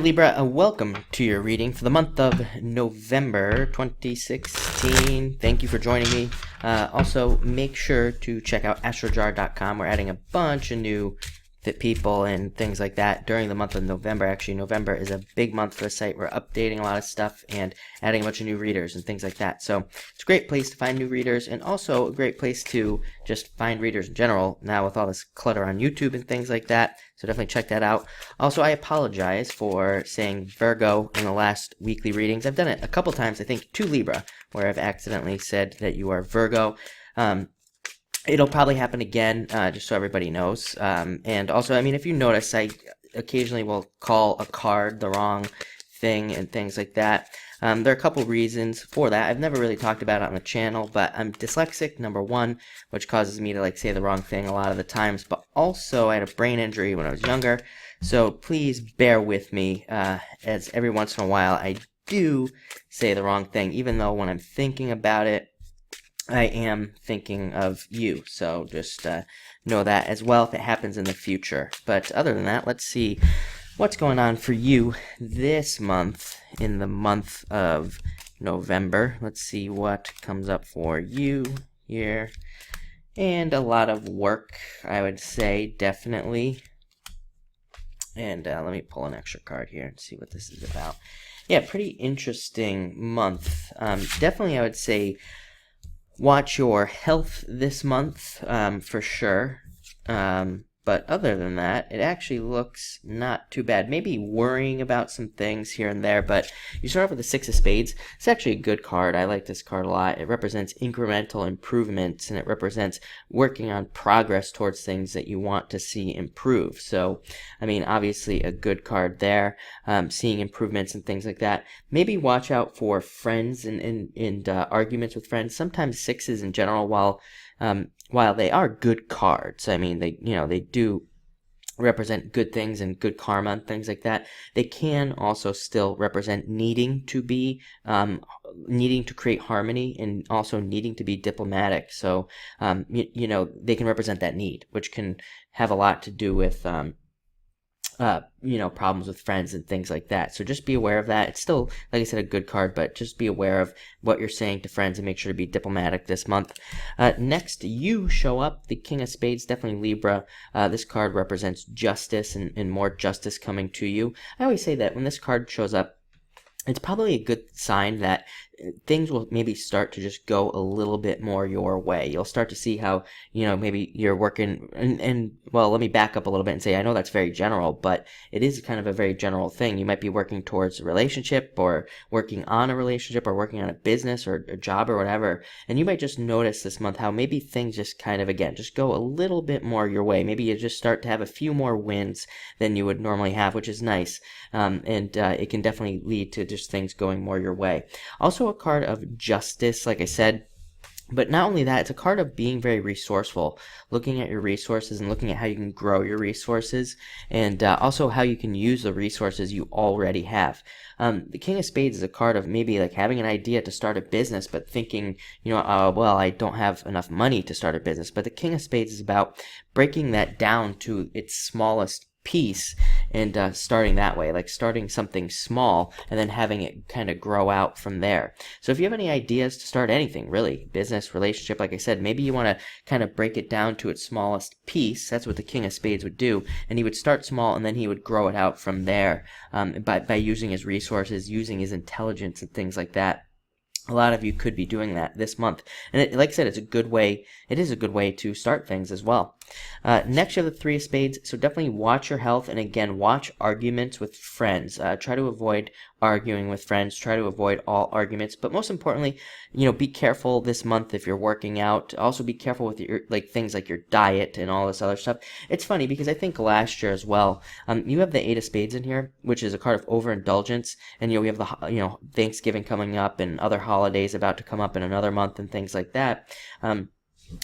Libra, welcome to your reading for the month of November 2016. Thank you for joining me. Also, make sure to check out astrojar.com. We're adding a bunch of new fit people and things like that during the month of November. Actually, November is a big month for the site. We're updating a lot of stuff and adding a bunch of new readers and things like that. So it's a great place to find new readers, and also a great place to just find readers in general now with all this clutter on YouTube and things like that. So definitely check that out. Also, I apologize for saying Virgo in the last weekly readings. I've done it a couple times, I think, to Libra, where I've accidentally said that you are Virgo. It'll probably happen again, just so everybody knows. And also, I mean, if you notice, I occasionally will call a card the wrong thing and things like that. There are a couple reasons for that. I've never really talked about it on the channel, but I'm dyslexic, number one, which causes me to say the wrong thing a lot of the times. But also, I had a brain injury when I was younger, so please bear with me, as every once in a while I do say the wrong thing, even though when I'm thinking about it, I am thinking of you, so just know that as well if it happens in the future. But other than that, let's see what's going on for you this month, in the month of November. Let's see what comes up for you here. And a lot of work, I would say, definitely. And let me pull an extra card here and see what this is about. Yeah, pretty interesting month. Definitely, I would say, watch your health this month, for sure. But other than that, it actually looks not too bad. Maybe worrying about some things here and there, but you start off with the Six of Spades. It's actually a good card. I like this card a lot. It represents incremental improvements, and it represents working on progress towards things that you want to see improve. So, I mean, obviously a good card there, seeing improvements and things like that. Maybe watch out for friends and arguments with friends. Sometimes sixes in general, while they are good cards, I mean, they do represent good things and good karma and things like that, they can also still represent needing to create harmony and also needing to be diplomatic. So, they can represent that need, which can have a lot to do with problems with friends and things like that. So just be aware of that. It's still, like I said, a good card, but just be aware of what you're saying to friends and make sure to be diplomatic this month. Next, you show up, the King of Spades, definitely Libra. This card represents justice and more justice coming to you. I always say that when this card shows up, it's probably a good sign that things will maybe start to just go a little bit more your way. You'll start to see how, maybe you're working, and well, let me back up a little bit and say, I know that's very general, but it is kind of a very general thing. You might be working towards a relationship, or working on a relationship, or working on a business or a job or whatever, and you might just notice this month how maybe things just kind of, again, just go a little bit more your way. Maybe you just start to have a few more wins than you would normally have, which is nice, and it can definitely lead to just things going more your way. Also, a card of justice, like I said. But not only that, it's a card of being very resourceful, looking at your resources and looking at how you can grow your resources, and also how you can use the resources you already have. The King of Spades is a card of maybe having an idea to start a business, but thinking, well, I don't have enough money to start a business. But the King of Spades is about breaking that down to its smallest piece and starting that way, starting something small and then having it kind of grow out from there. So if you have any ideas to start anything, really, business, relationship, like I said, maybe you want to kind of break it down to its smallest piece. That's what the King of Spades would do, and he would start small and then he would grow it out from there, by using his resources, using his intelligence and things like that. A lot of you could be doing that this month. And like I said, it is a good way to start things as well. Next, you have the Three of Spades. So definitely watch your health. And again, watch arguments with friends. Try to avoid arguing with friends. Try to avoid all arguments. But most importantly, be careful this month if you're working out. Also be careful with your, things like your diet and all this other stuff. It's funny because I think last year as well, you have the Eight of Spades in here, which is a card of overindulgence. And, we have the, Thanksgiving coming up and other holidays about to come up in another month and things like that.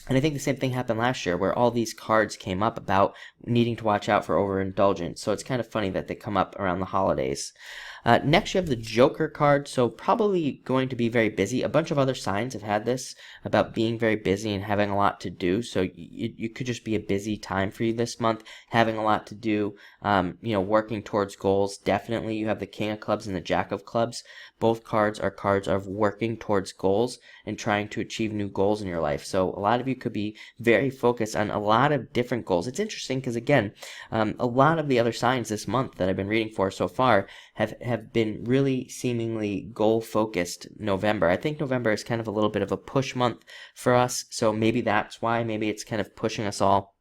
And I think the same thing happened last year where all these cards came up about needing to watch out for overindulgence. So it's kind of funny that they come up around the holidays. Next, you have the Joker card, so probably going to be very busy. A bunch of other signs have had this about being very busy and having a lot to do. So you could just be a busy time for you this month, having a lot to do, working towards goals. Definitely, you have the King of Clubs and the Jack of Clubs. Both cards are cards of working towards goals and trying to achieve new goals in your life. So a lot of you could be very focused on a lot of different goals. It's interesting because, again, a lot of the other signs this month that I've been reading for so far have been really seemingly goal-focused November. I think November is kind of a little bit of a push month for us, so maybe that's why. Maybe it's kind of pushing us all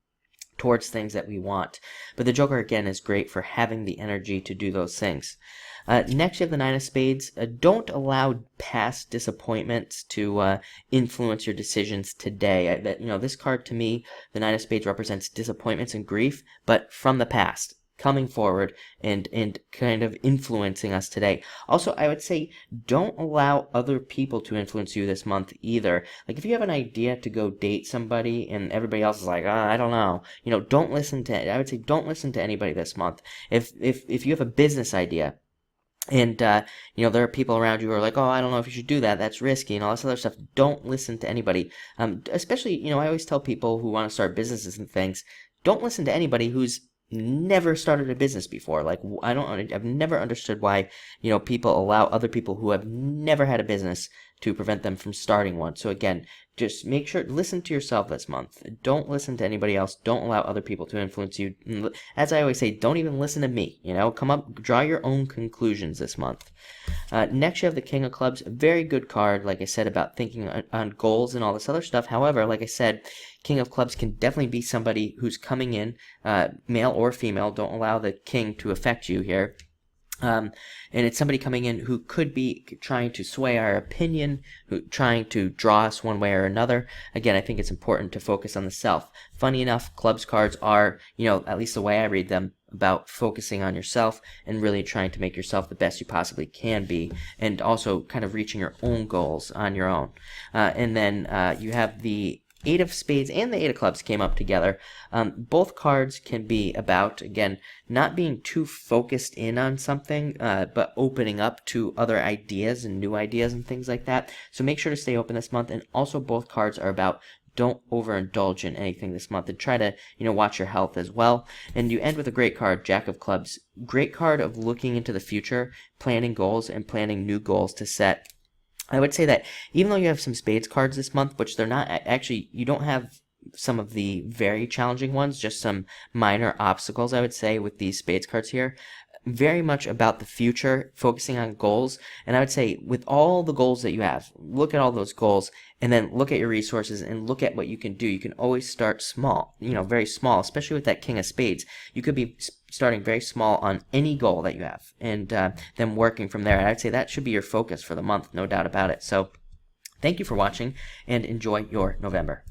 towards things that we want. But the Joker, again, is great for having the energy to do those things. Next, you have the Nine of Spades. Don't allow past disappointments to influence your decisions today. This card, to me, the Nine of Spades represents disappointments and grief, but from the past, coming forward and kind of influencing us today. Also, I would say don't allow other people to influence you this month either. Like if you have an idea to go date somebody and everybody else is like, I don't know, don't listen to. I would say don't listen to anybody this month. If you have a business idea, and there are people around you who are like, I don't know if you should do that. That's risky and all this other stuff. Don't listen to anybody. Especially, I always tell people who want to start businesses and things, don't listen to anybody who's never started a business before. Like I've never understood why people allow other people who have never had a business to prevent them from starting one. So again, just make sure listen to yourself this month. Don't listen to anybody else. Don't allow other people to influence you. As I always say, don't even listen to me. Come up, draw your own conclusions this month. Next, you have the King of Clubs. Very good card, like I said, about thinking on goals and all this other stuff. However, like I said, King of Clubs can definitely be somebody who's coming in, male or female. Don't allow the king to affect you here. And it's somebody coming in who could be trying to sway our opinion, trying to draw us one way or another. Again, I think it's important to focus on the self. Funny enough, clubs cards are, at least the way I read them, about focusing on yourself and really trying to make yourself the best you possibly can be, and also kind of reaching your own goals on your own. And then you have the Eight of Spades and the Eight of Clubs came up together. Both cards can be about, again, not being too focused in on something, but opening up to other ideas and new ideas and things like that. So make sure to stay open this month. And also both cards are about don't overindulge in anything this month, and try to, watch your health as well. And you end with a great card, Jack of Clubs. Great card of looking into the future, planning goals, and planning new goals to set. I would say that even though you have some spades cards this month, which they're not, actually, you don't have some of the very challenging ones, just some minor obstacles, I would say, with these spades cards here. Very much about the future, focusing on goals. And I would say with all the goals that you have, look at all those goals and then look at your resources and look at what you can do. You can always start small, very small, especially with that King of Spades. You could be starting very small on any goal that you have and then working from there. And I'd say that should be your focus for the month, no doubt about it. So thank you for watching and enjoy your November.